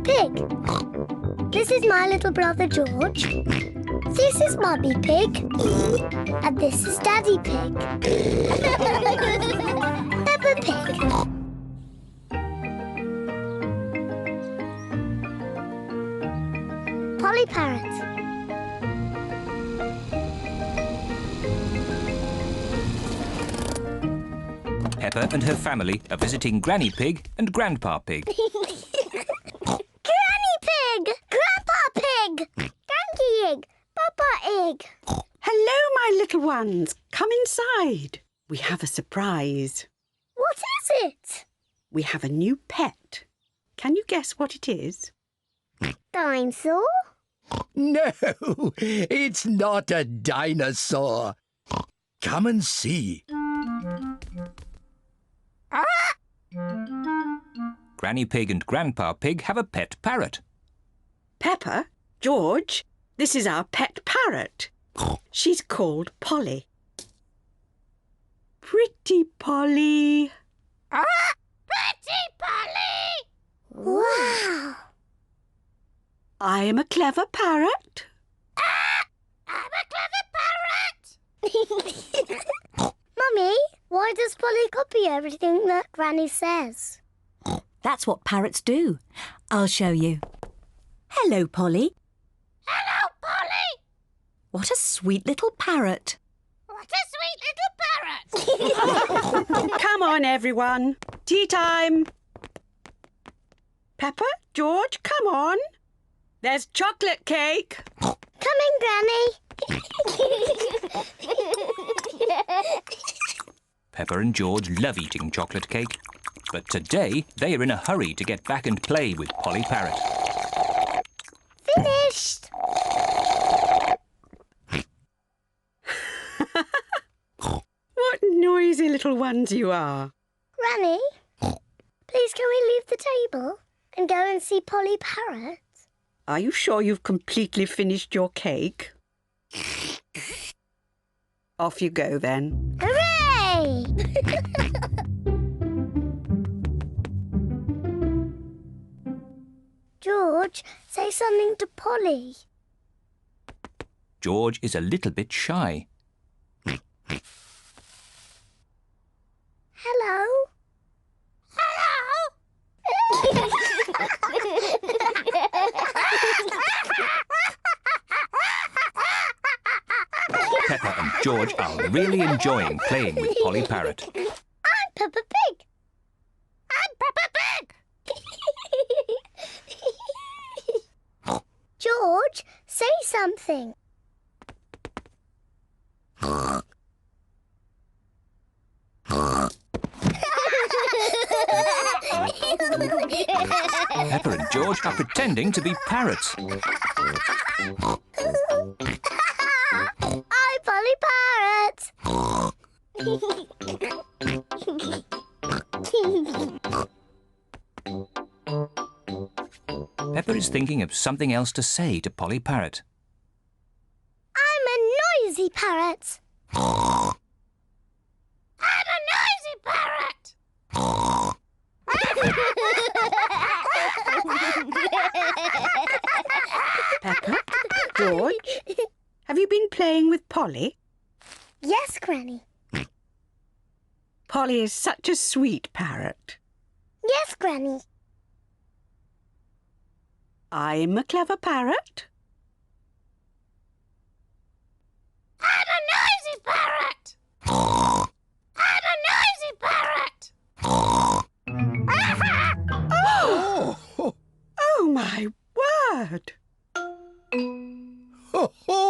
Pig. This is my little brother George. This is Mummy Pig. And this is Daddy Pig. Peppa Pig. Polly Parrot. Peppa and her family are visiting Granny Pig and Grandpa Pig. Granny Pig! Grandpa Pig! Granky Egg! Papa Egg! Hello, my little ones. Come inside. We have a surprise. What is it? We have a new pet. Can you guess what it is? Dinosaur? No, it's not a dinosaur. Come and see. Granny Pig and Grandpa Pig have a pet parrot. Peppa, George, this is our pet parrot. She's called Polly. Pretty Polly. Pretty Polly! Wow! I am a clever parrot. I'm a clever parrot! Mummy, why does Polly copy everything that Granny says? That's what parrots do. I'll show you. Hello, Polly. Hello, Polly! What a sweet little parrot. What a sweet little parrot! Come on, everyone. Tea time. Peppa, George, come on. There's chocolate cake. Coming, Granny! Peppa and George love eating chocolate cake, but today they are in a hurry to get back and play with Polly Parrot. Finished! What noisy little ones you are. Granny, please can we leave the table and go and see Polly Parrot? Are you sure you've completely finished your cake? Off you go then. Hooray! George, say something to Polly. George is a little bit shy. Hello? Peppa and George are really enjoying playing with Polly Parrot. I'm Peppa Pig. I'm Peppa Pig. George, say something. Peppa and George are pretending to be parrots. I'm Polly Parrot. Peppa is thinking of something else to say to Polly Parrot. I'm a noisy parrot. I'm a noisy parrot. Peppa, George, have you been playing with Polly? Yes, Granny. Polly is such a sweet parrot. Yes, Granny. I'm a clever parrot. I'm a noisy parrot. I'm a noisy parrot. Oh! Oh, my word! Ho, ho.